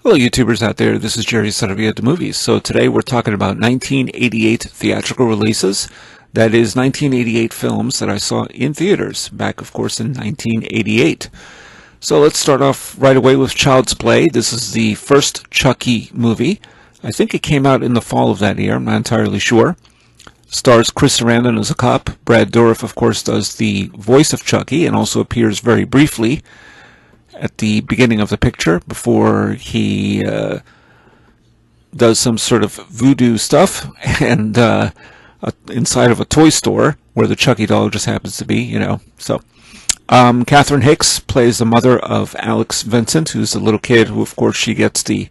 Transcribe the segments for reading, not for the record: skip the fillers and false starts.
Hello YouTubers out there, this is Jerry Sutterby at the Movies. So today we're talking about 1988 theatrical releases. That is 1988 films that I saw in theaters back, of course, in 1988. So let's start off right away with Child's Play. This is the first Chucky movie. I think it came out in the fall of that year, I'm not entirely sure. Stars Chris Sarandon as a cop. Brad Dourif, of course, does the voice of Chucky and also appears very briefly at the beginning of the picture before he does some sort of voodoo stuff and inside of a toy store where the Chucky doll just happens to be, you know. So Catherine Hicks plays the mother of Alex Vincent, who's the little kid who, of course, she gets the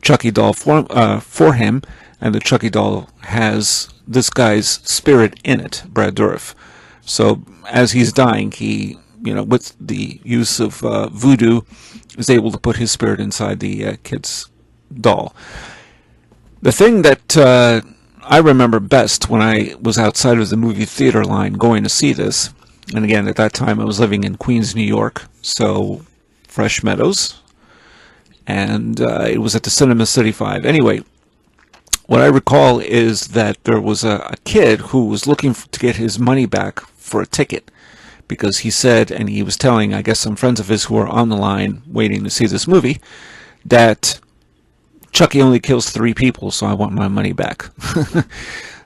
Chucky doll for him, and the Chucky doll has this guy's spirit in it, Brad Dourif. So as he's dying, he, you know, with the use of voodoo, is able to put his spirit inside the kid's doll. The thing that I remember best when I was outside of the movie theater line going to see this, and again, at that time I was living in Queens, New York, so Fresh Meadows, and it was at the Cinema City 5. Anyway, what I recall is that there was a kid who was looking to get his money back for a ticket, because he said, and he was telling, I guess, some friends of his who were on the line waiting to see this movie, that Chucky only kills 3 people, so I want my money back.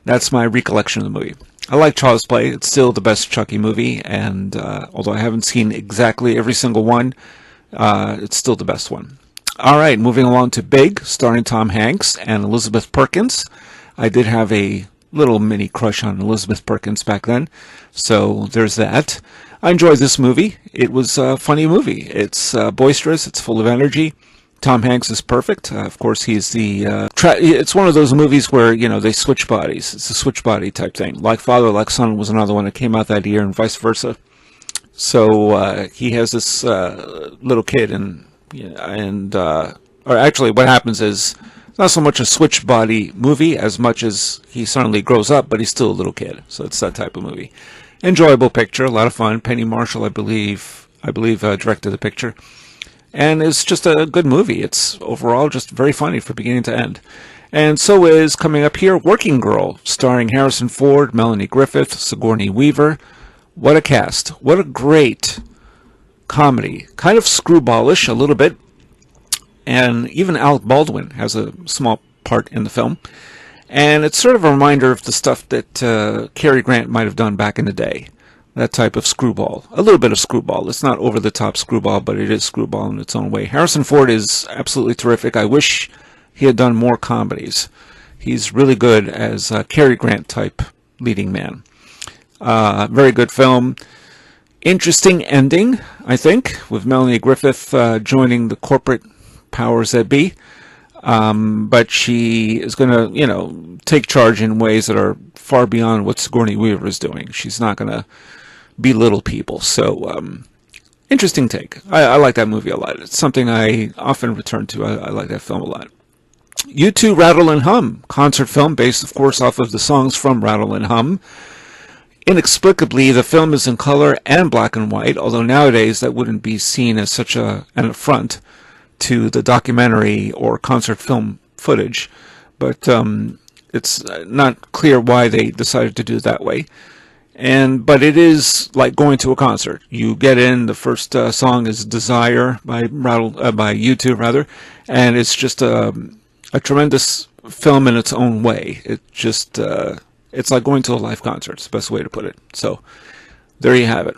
That's my recollection of the movie. I like Child's Play. It's still the best Chucky movie, and although I haven't seen exactly every single one, it's still the best one. All right, moving along to Big, starring Tom Hanks and Elizabeth Perkins. I did have a little mini crush on Elizabeth Perkins back then, so there's that. I enjoyed this movie. It was a funny movie. It's boisterous, it's full of energy. Tom Hanks is perfect. Of course, he's the it's one of those movies where, you know, they switch bodies. It's a switch body type thing. Like Father, Like Son was another one that came out that year, and vice versa. So he has this little kid, or actually what happens is, not so much a switch body movie as much as he suddenly grows up, but he's still a little kid. So it's that type of movie. Enjoyable picture, a lot of fun. Penny Marshall, I believe directed the picture. And it's just a good movie. It's overall just very funny from beginning to end. And so is coming up here, Working Girl, starring Harrison Ford, Melanie Griffith, Sigourney Weaver. What a cast. What a great comedy. Kind of screwballish a little bit. And even Alec Baldwin has a small part in the film. And it's sort of a reminder of the stuff that Cary Grant might have done back in the day. That type of screwball. A little bit of screwball. It's not over-the-top screwball, but it is screwball in its own way. Harrison Ford is absolutely terrific. I wish he had done more comedies. He's really good as a Cary Grant type leading man. Very good film. Interesting ending, I think, with Melanie Griffith joining the corporate powers that be, but she is going to, you know, take charge in ways that are far beyond what Sigourney Weaver is doing. She's not going to belittle people. So, interesting take. I like that movie a lot. It's something I often return to. I like that film a lot. U2 Rattle and Hum, concert film based, of course, off of the songs from Rattle and Hum. Inexplicably, the film is in color and black and white, although nowadays that wouldn't be seen as such an affront to the documentary or concert film footage, but it's not clear why they decided to do it that way. But it is like going to a concert. You get in, the first song is Desire by U2 rather, and it's just a tremendous film in its own way. It just it's like going to a live concert. It's the best way to put it. So there you have it.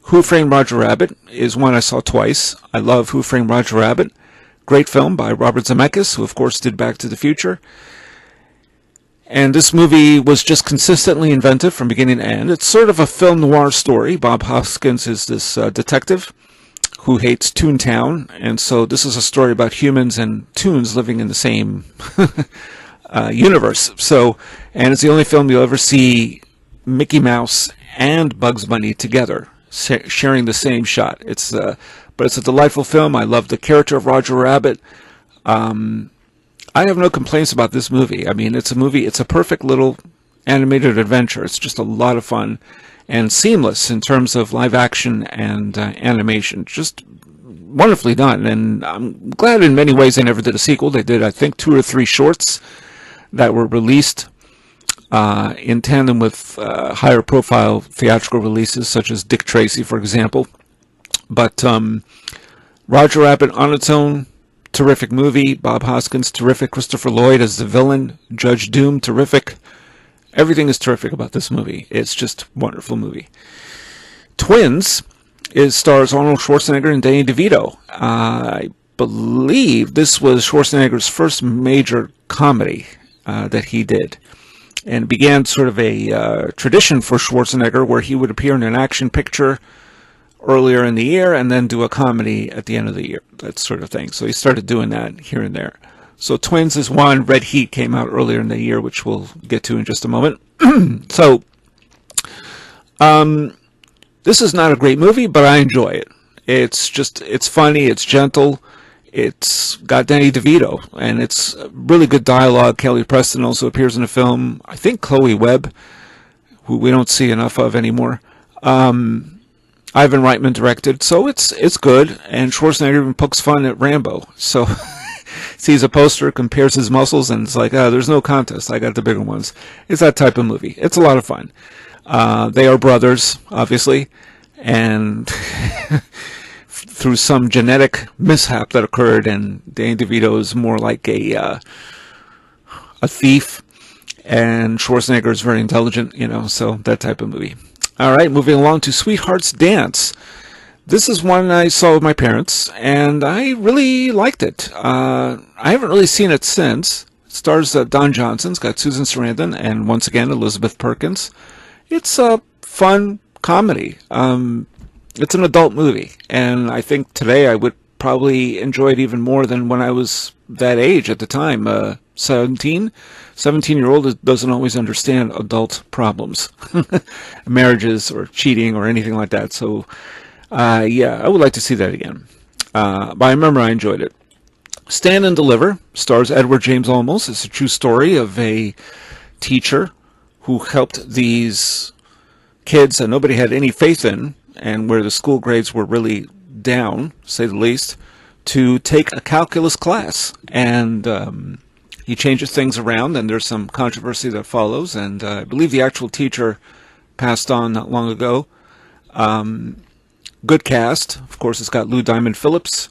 Who Framed Roger Rabbit is one I saw twice. I love Who Framed Roger Rabbit. Great film by Robert Zemeckis, who of course did Back to the Future. And this movie was just consistently inventive from beginning to end. It's sort of a film noir story. Bob Hoskins is this detective who hates Toontown, and so this is a story about humans and toons living in the same universe. So, and it's the only film you'll ever see Mickey Mouse and Bugs Bunny together, sharing the same shot. But it's a delightful film. I love the character of Roger Rabbit. I have no complaints about this movie. I mean, it's a perfect little animated adventure. It's just a lot of fun and seamless in terms of live action and animation. Just wonderfully done, and I'm glad in many ways they never did a sequel. They did, I think, 2 or 3 shorts that were released in tandem with higher profile theatrical releases, such as Dick Tracy, for example. But Roger Rabbit on its own, terrific movie. Bob Hoskins, terrific. Christopher Lloyd as the villain. Judge Doom, terrific. Everything is terrific about this movie. It's just a wonderful movie. Twins stars Arnold Schwarzenegger and Danny DeVito. I believe this was Schwarzenegger's first major comedy that he did. And it began sort of a tradition for Schwarzenegger where he would appear in an action picture earlier in the year and then do a comedy at the end of the year, that sort of thing. So he started doing that here and there. So Twins is one. Red Heat came out earlier in the year, which we'll get to in just a moment. So this is not a great movie, but I enjoy it. It's funny, it's gentle, it's got Danny DeVito, and it's really good dialogue. Kelly Preston also appears in the film. I think Chloe Webb, who we don't see enough of anymore. Ivan Reitman directed, so it's good. And Schwarzenegger even pokes fun at Rambo. So sees a poster, compares his muscles, and it's like, there's no contest. I got the bigger ones. It's that type of movie. It's a lot of fun. They are brothers, obviously, and through some genetic mishap that occurred, and Danny DeVito is more like a thief, and Schwarzenegger is very intelligent, so that type of movie. All right, moving along to Sweetheart's Dance. This is one I saw with my parents, and I really liked it. I haven't really seen it since. It stars Don Johnson. It's got Susan Sarandon and, once again, Elizabeth Perkins. It's a fun comedy. It's an adult movie, and I think today I would probably enjoy it even more than when I was that age at the time. 17-year-old doesn't always understand adult problems, marriages or cheating or anything like that. So, yeah, I would like to see that again. But I remember I enjoyed it. Stand and Deliver stars Edward James Olmos. It's a true story of a teacher who helped these kids that nobody had any faith in, and where the school grades were really down, to say the least, to take a calculus class. And he changes things around, and there's some controversy that follows, and I believe the actual teacher passed on not long ago. Good cast. Of course, it's got Lou Diamond Phillips,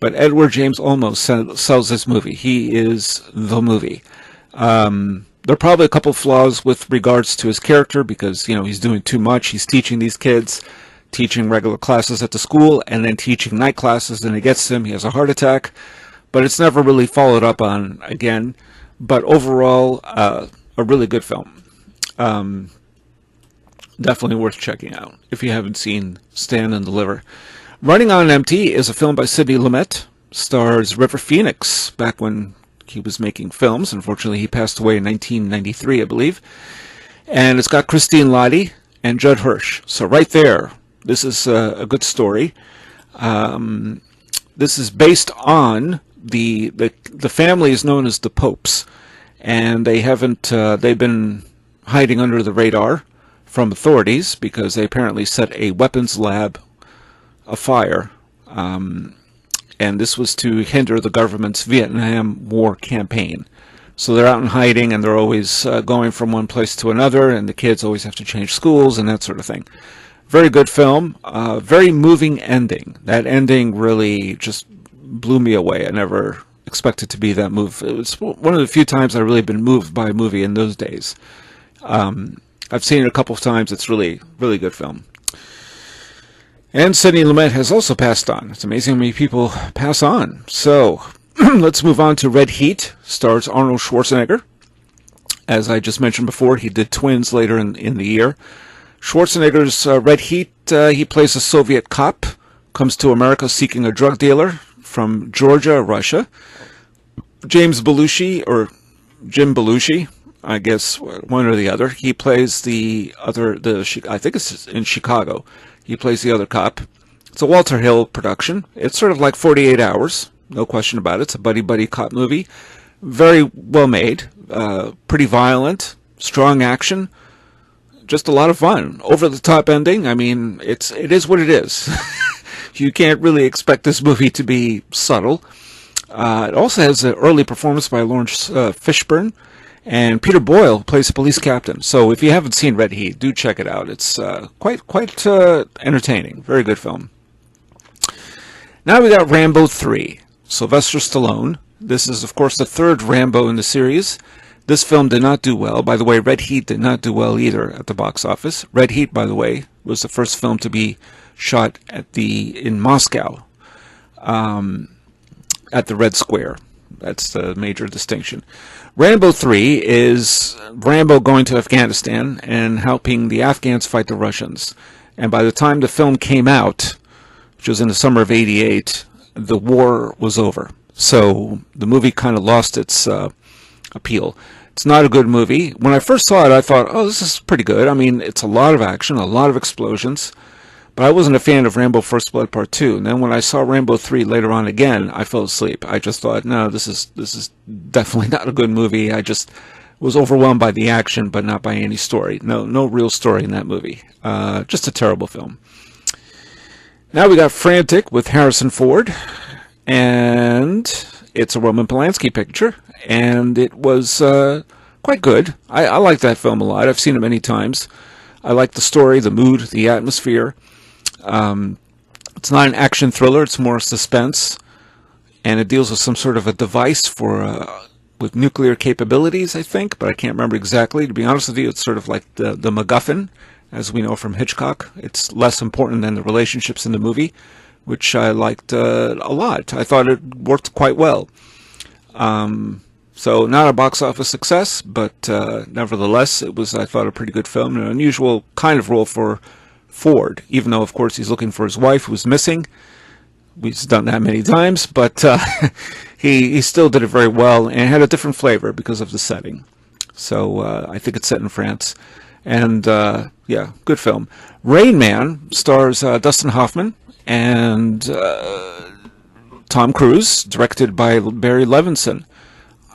but Edward James Olmos sells this movie. He is the movie. There are probably a couple flaws with regards to his character because, he's doing too much. He's teaching these kids, teaching regular classes at the school, and then teaching night classes, and it gets him. He has a heart attack, but it's never really followed up on again. But overall, a really good film. Definitely worth checking out if you haven't seen Stand and Deliver. Running on Empty is a film by Sidney Lumet. Stars River Phoenix, back when he was making films. Unfortunately, he passed away in 1993, I believe. And it's got Christine Lottie and Judd Hirsch. So right there, this is a good story. This is based on the family is known as the Popes, and they've been hiding under the radar from authorities because they apparently set a weapons lab afire. And this was to hinder the government's Vietnam War campaign. So they're out in hiding, and they're always going from one place to another, and the kids always have to change schools and that sort of thing. Very good film. Very moving ending. That ending really just blew me away. I never expected to be that moved. It was one of the few times I've really been moved by a movie in those days. I've seen it a couple of times. It's really, really good film. And Sidney Lumet has also passed on. It's amazing how many people pass on. So, let's move on to Red Heat. Stars Arnold Schwarzenegger. As I just mentioned before, he did Twins later in the year. Schwarzenegger's Red Heat, he plays a Soviet cop, comes to America seeking a drug dealer from Georgia, Russia. Jim Belushi, I guess one or the other. He plays I think it's in Chicago. He plays the other cop. It's a Walter Hill production. It's sort of like 48 Hours, no question about it. It's a buddy cop movie. Very well made, pretty violent, strong action, just a lot of fun. Over the top ending. I mean, it is what it is. you can't really expect this movie to be subtle. It also has an early performance by Lawrence Fishburne, and Peter Boyle plays a police captain. So if you haven't seen Red Heat, do check it out. It's quite entertaining. Very good film. Now we got Rambo 3. Sylvester Stallone. This is, of course, the third Rambo in the series. This film did not do well. By the way, Red Heat did not do well either at the box office. Red Heat, by the way, was the first film to be shot in Moscow, at the Red Square. That's the major distinction. Rambo 3 is Rambo going to Afghanistan and helping the Afghans fight the Russians. And by the time the film came out, which was in the summer of '88, the war was over. So the movie kind of lost its appeal. It's not a good movie. When I first saw it, I thought, oh, this is pretty good. I mean, it's a lot of action, a lot of explosions. But I wasn't a fan of Rambo First Blood Part 2. And then when I saw Rambo 3 later on again, I fell asleep. I just thought, no, this is definitely not a good movie. I just was overwhelmed by the action, but not by any story. No real story in that movie. Just a terrible film. Now we got Frantic with Harrison Ford. And it's a Roman Polanski picture. And it was quite good. I like that film a lot. I've seen it many times. I like the story, the mood, the atmosphere. It's not an action thriller, it's more suspense, and it deals with some sort of a device with nuclear capabilities, I think, but I can't remember exactly. To be honest with you, it's sort of like the MacGuffin, as we know from Hitchcock. It's less important than the relationships in the movie, which I liked a lot. I thought it worked quite well. So not a box office success, but nevertheless, it was, I thought, a pretty good film, an unusual kind of role for Ford, even though, of course, he's looking for his wife who's missing. We've done that many times, but he still did it very well and had a different flavor because of the setting. So I think it's set in France. And, yeah, good film. Rain Man stars Dustin Hoffman and Tom Cruise, directed by Barry Levinson.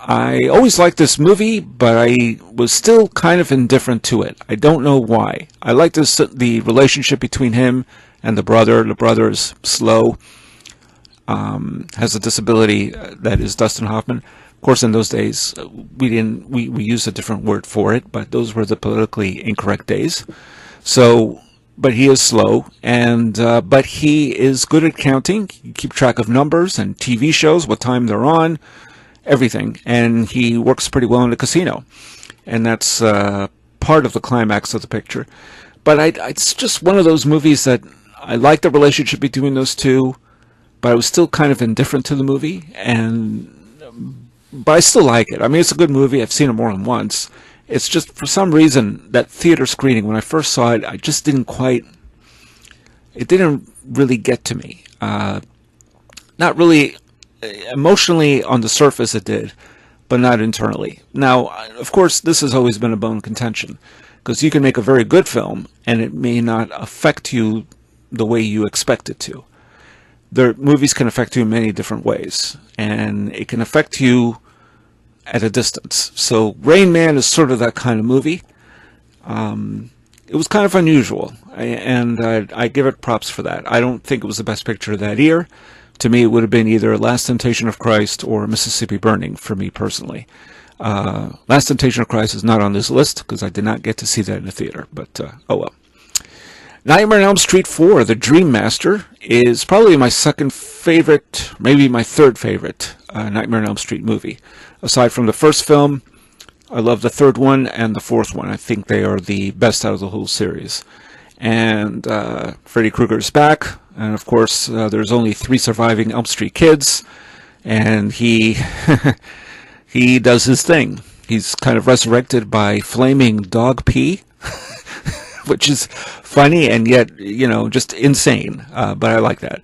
I always liked this movie, but I was still kind of indifferent to it. I don't know why. I liked the relationship between him and the brother. The brother is slow, has a disability that is Dustin Hoffman. Of course, in those days, we used a different word for it, but those were the politically incorrect days. So, but he is slow, and but he is good at counting. You keep track of numbers and TV shows, what time they're on. Everything, and he works pretty well in the casino, and that's part of the climax of the picture. But it's just one of those movies that I like the relationship between those two, but I was still kind of indifferent to the movie, but I still like it. I mean, it's a good movie. I've seen it more than once. It's just, for some reason, that theater screening, when I first saw it, I just didn't really get to me. Not really. Emotionally, on the surface it did, but not internally. Now, of course, this has always been a bone of contention, because you can make a very good film and it may not affect you the way you expect it to. Movies can affect you in many different ways, and it can affect you at a distance. So Rain Man is sort of that kind of movie. It was kind of unusual, and I give it props for that. I don't think it was the best picture of that year. To me, it would have been either Last Temptation of Christ or Mississippi Burning for me personally. Last Temptation of Christ is not on this list because I did not get to see that in the theater, but oh well. Nightmare on Elm Street 4, The Dream Master, is probably my second favorite, maybe my third favorite Nightmare on Elm Street movie. Aside from the first film, I love the third one and the fourth one. I think they are the best out of the whole series. And Freddy Krueger is back. And of course, there's only 3 surviving Elm Street kids, and he he does his thing. He's kind of resurrected by flaming dog pee, which is funny and yet, just insane. But I like that.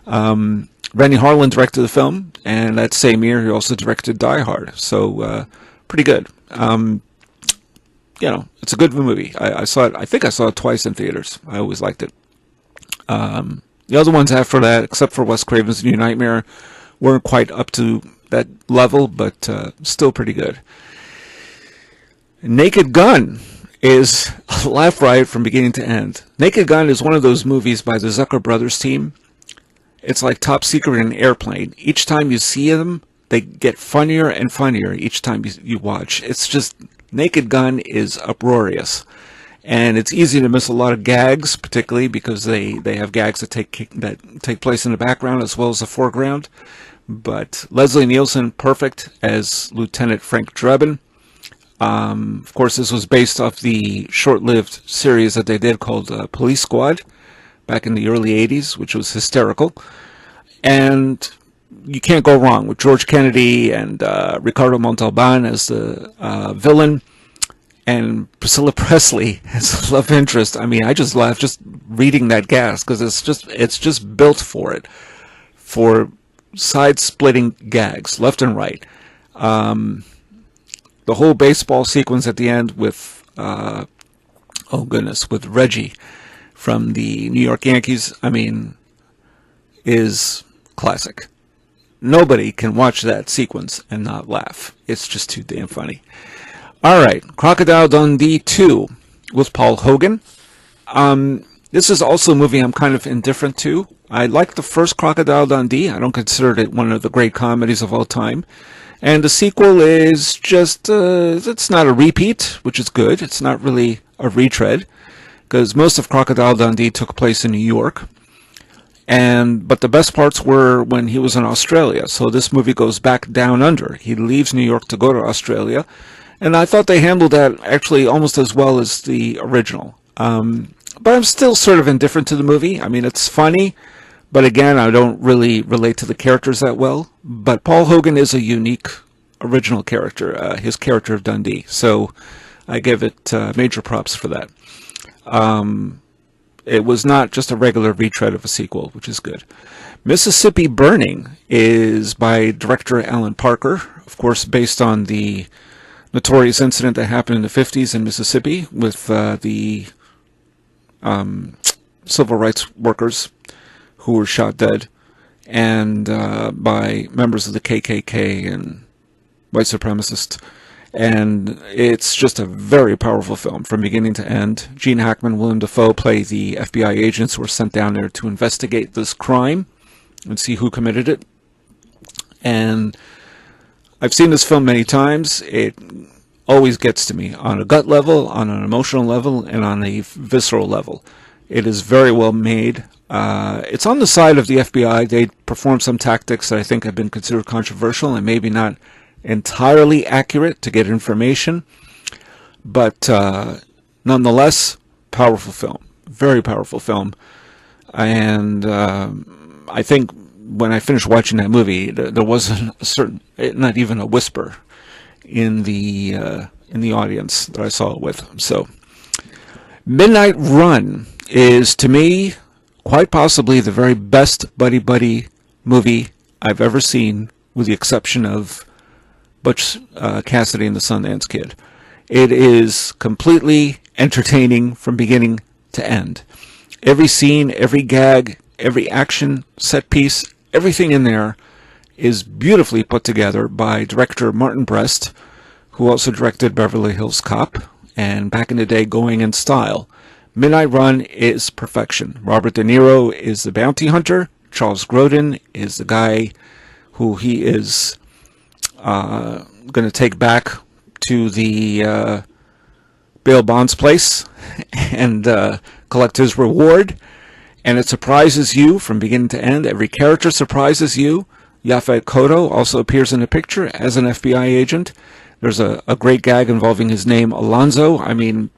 Rennie Harlan directed the film, and that same year he also directed Die Hard. So pretty good. It's a good movie. I saw it. I think I saw it twice in theaters. I always liked it. The other ones after that, except for Wes Craven's New Nightmare, weren't quite up to that level, but still pretty good. Naked Gun is a laugh riot from beginning to end. Naked Gun is one of those movies by the Zucker Brothers team It's like Top Secret in an airplane. Each time you see them, they get funnier and funnier each time you watch. It's just, Naked Gun is uproarious. And it's easy to miss a lot of gags, particularly because they have gags that take place in the background as well as the foreground. But Leslie Nielsen, perfect as Lieutenant Frank Drebin. Of course, this was based off the short-lived series that they did called Police Squad back in the early 80s, which was hysterical. And you can't go wrong with George Kennedy and Ricardo Montalban as the villain, and Priscilla Presley as love interest. I mean, I just laughed just reading that cast because it's just built for side-splitting gags left and right. The whole baseball sequence at the end with with Reggie from the New York Yankees, I mean, is classic. Nobody can watch that sequence and not laugh. It's just too damn funny. All right, Crocodile Dundee 2 with Paul Hogan. This is also a movie I'm kind of indifferent to. I like the first Crocodile Dundee. I don't consider it one of the great comedies of all time. And the sequel is just, it's not a repeat, which is good. It's not really a retread, because most of Crocodile Dundee took place in New York. But the best parts were when he was in Australia. So this movie goes back down under. He leaves New York to go to Australia. And I thought they handled that actually almost as well as the original. But I'm still sort of indifferent to the movie. I mean, it's funny, but again, I don't really relate to the characters that well. But Paul Hogan is a unique original character, his character of Dundee. So I give it major props for that. It was not just a regular retread of a sequel, which is good. Mississippi Burning is by director Alan Parker, of course based on the notorious incident that happened in the 50s in Mississippi with the civil rights workers who were shot dead, and by members of the KKK and white supremacists. And it's just a very powerful film from beginning to end. Gene Hackman and Willem Dafoe play the FBI agents who were sent down there to investigate this crime and see who committed it. And I've seen this film many times. It always gets to me on a gut level, on an emotional level, and on a visceral level. It is very well made. It's on the side of the FBI. They perform some tactics that I think have been considered controversial and maybe not entirely accurate to get information, but nonetheless, powerful film, very powerful film. And I think when I finished watching that movie, there wasn't a certain, not even a whisper in the audience that I saw it with. So, Midnight Run is to me quite possibly the very best buddy movie I've ever seen, with the exception of Butch Cassidy and the Sundance Kid. It is completely entertaining from beginning to end. Every scene, every gag, every action set piece, everything in there is beautifully put together by director Martin Brest, who also directed Beverly Hills Cop and back in the day Going in Style. Midnight Run is perfection. Robert De Niro is the bounty hunter. Charles Grodin is the guy who he is going to take back to the bail bonds place and collect his reward. And it surprises you from beginning to end. Every character surprises you. Yaphet Kotto also appears in the picture as an FBI agent. There's a great gag involving his name, Alonzo. I mean,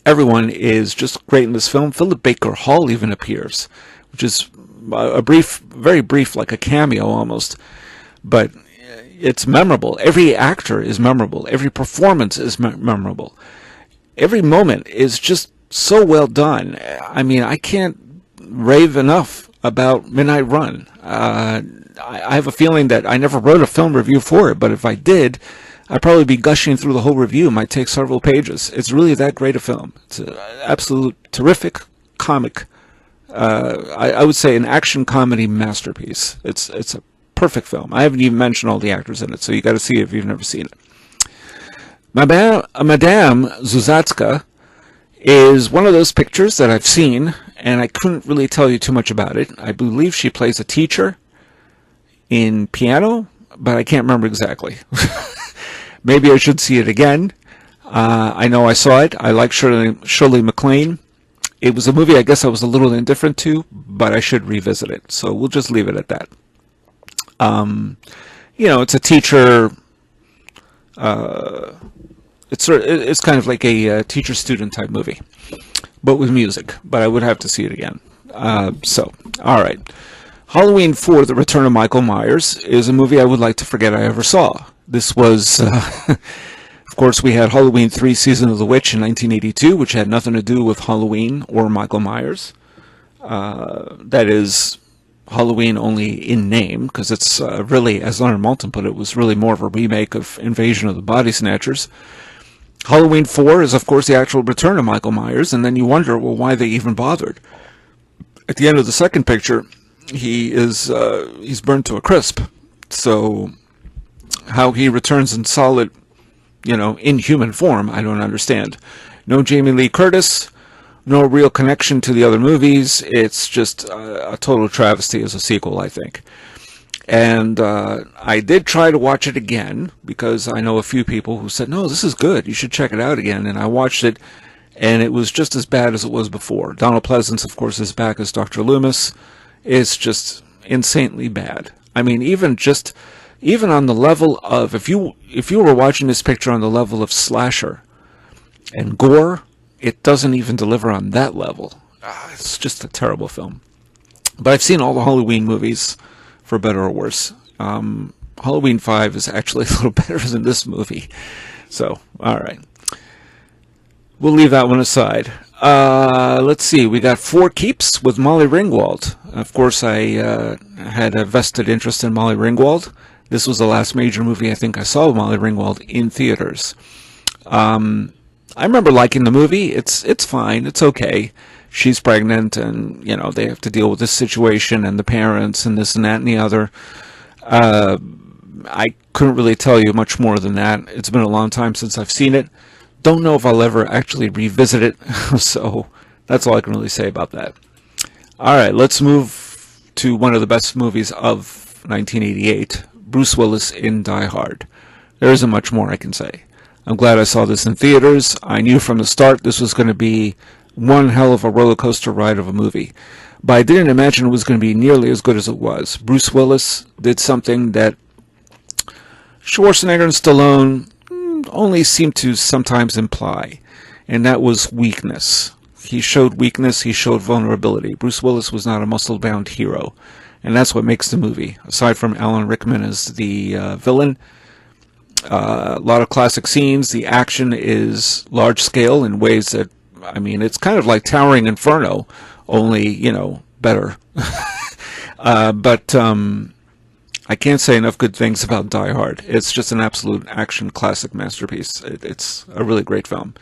everyone is just great in this film. Philip Baker Hall even appears, which is a brief, very brief, like a cameo almost. But it's memorable. Every actor is memorable. Every performance is memorable. Every moment is just so well done. I mean, I can't rave enough about Midnight Run. I have a feeling that I never wrote a film review for it, but if I did, I'd probably be gushing through the whole review. It might take several pages. It's really that great a film. It's an absolute terrific comic. I would say an action comedy masterpiece. It's a perfect film. I haven't even mentioned all the actors in it, so you got to see it if you've never seen it. Madame Zuzatska is one of those pictures that I've seen, and I couldn't really tell you too much about it. I believe she plays a teacher in piano, but I can't remember exactly. Maybe I should see it again. I know I saw it. I like Shirley MacLaine. It was a movie I guess I was a little indifferent to, but I should revisit it. So we'll just leave it at that. It's a teacher. It's kind of like a teacher-student type movie, but with music. But I would have to see it again. All right. Halloween 4: The Return of Michael Myers is a movie I would like to forget I ever saw. This was, of course, we had Halloween 3: Season of the Witch in 1982, which had nothing to do with Halloween or Michael Myers. That is Halloween only in name, because it's really, as Leonard Maltin put it, was really more of a remake of Invasion of the Body Snatchers. Halloween 4 is, of course, the actual return of Michael Myers, and then you wonder, well, why they even bothered. At the end of the second picture, he's burned to a crisp. So how he returns in solid, in human form, I don't understand. No Jamie Lee Curtis, no real connection to the other movies. It's just a total travesty as a sequel, I think. And I did try to watch it again, because I know a few people who said, no, this is good, you should check it out again. And I watched it, and it was just as bad as it was before. Donald Pleasance, of course, is back as Dr. Loomis. It's just insanely bad. I mean, even on the level of, if you were watching this picture on the level of slasher and gore, it doesn't even deliver on that level. It's just a terrible film. But I've seen all the Halloween movies, for better or worse. Halloween 5 is actually a little better than this movie. So, all right. We'll leave that one aside. Let's see. We got Four Keeps with Molly Ringwald. Of course, I had a vested interest in Molly Ringwald. This was the last major movie I think I saw with Molly Ringwald in theaters. I remember liking the movie. It's fine. It's okay. She's pregnant, and they have to deal with this situation and the parents and this and that and the other. I couldn't really tell you much more than that. It's been a long time since I've seen it. Don't know if I'll ever actually revisit it, so that's all I can really say about that. All right, let's move to one of the best movies of 1988, Bruce Willis in Die Hard. There isn't much more I can say. I'm glad I saw this in theaters. I knew from the start this was going to be one hell of a roller coaster ride of a movie, but I didn't imagine it was going to be nearly as good as it was. Bruce Willis did something that Schwarzenegger and Stallone only seem to sometimes imply, and that was weakness. He showed weakness, he showed vulnerability. Bruce Willis was not a muscle-bound hero, and that's what makes the movie. Aside from Alan Rickman as the villain, a lot of classic scenes. The action is large-scale in ways that, it's kind of like Towering Inferno, only, better. But I can't say enough good things about Die Hard. It's just an absolute action classic masterpiece. It's a really great film.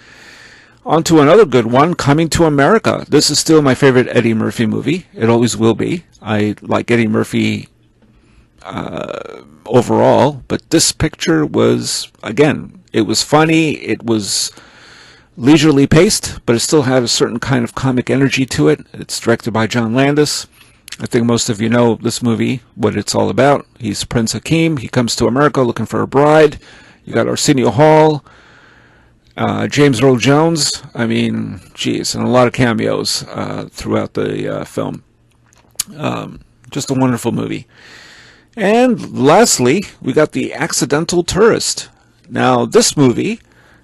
On to another good one, Coming to America. This is still my favorite Eddie Murphy movie. It always will be. I like Eddie Murphy overall, but this picture was, again, it was funny, it was leisurely paced, but it still had a certain kind of comic energy to it. It's directed by John Landis. I think most of you know this movie, what it's all about. He's Prince Hakeem. He comes to America looking for a bride. You got Arsenio Hall, James Earl Jones. And a lot of cameos throughout the film. Just a wonderful movie. And lastly, we got The Accidental Tourist. Now, this movie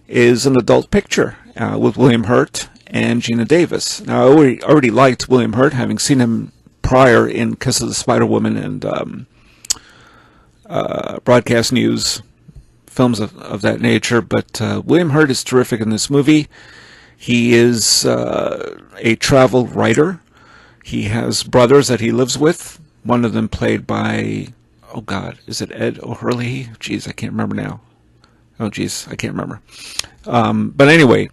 is an adult picture with William Hurt and Gina Davis. Now, I already liked William Hurt, having seen him prior in Kiss of the Spider Woman and Broadcast News, films of that nature. But William Hurt is terrific in this movie. He is a travel writer. He has brothers that he lives with. One of them played by, is it Ed O'Hurley? Jeez, I can't remember now. I can't remember. But anyway,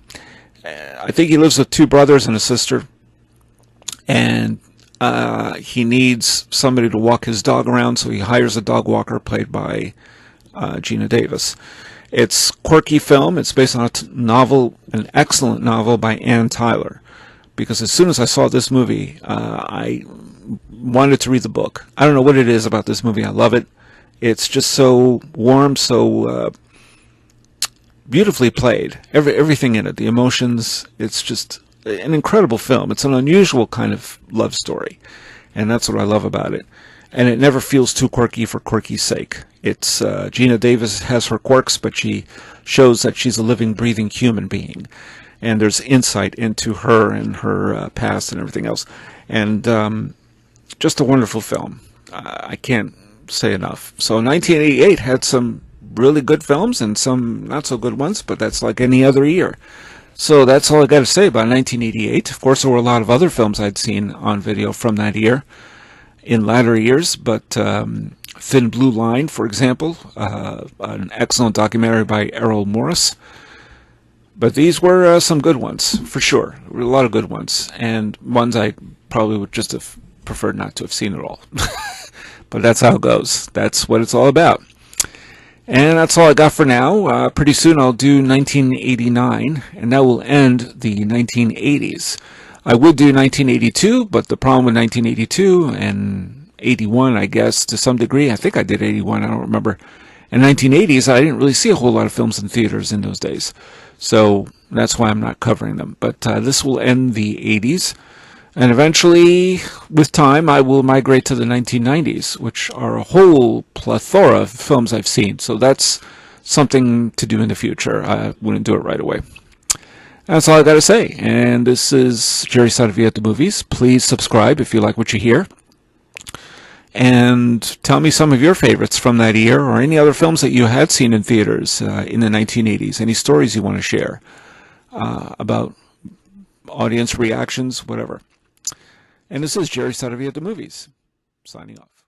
I think he lives with two brothers and a sister. And he needs somebody to walk his dog around, so he hires a dog walker played by Gina Davis. It's quirky film. It's based on a novel, an excellent novel by Ann Tyler. because as soon as I saw this movie, I wanted to read the book. I don't know what it is about this movie. I love it. It's just so warm, so beautifully played. Everything in it, the emotions. It's just an incredible film. It's an unusual kind of love story, and that's what I love about it. And it never feels too quirky for quirky's sake. It's Gina Davis has her quirks, but she shows that she's a living, breathing human being. And there's insight into her and her past and everything else. And just a wonderful film. I can't say enough. So 1988 had some really good films and some not so good ones, but that's like any other year. So that's all I got to say about 1988. Of course, there were a lot of other films I'd seen on video from that year in latter years, but Thin Blue Line, for example, an excellent documentary by Errol Morris. But these were some good ones, for sure. A lot of good ones, and ones I probably would just have preferred not to have seen at all. But that's how it goes. That's what it's all about. And that's all I got for now. Pretty soon I'll do 1989, and that will end the 1980s. I would do 1982, but the problem with 1982 and 81, I guess, to some degree, I think I did 81, I don't remember. In 1980s, I didn't really see a whole lot of films in theaters in those days. So that's why I'm not covering them. But this will end the 80s. And eventually, with time, I will migrate to the 1990s, which are a whole plethora of films I've seen. So that's something to do in the future. I wouldn't do it right away. That's all I got to say. And this is Jerry Sadovia at the Movies. Please subscribe if you like what you hear. And tell me some of your favorites from that year or any other films that you had seen in theaters in the 1980s. Any stories you want to share about audience reactions, whatever. And this is Jerry Sadovia at the Movies, signing off.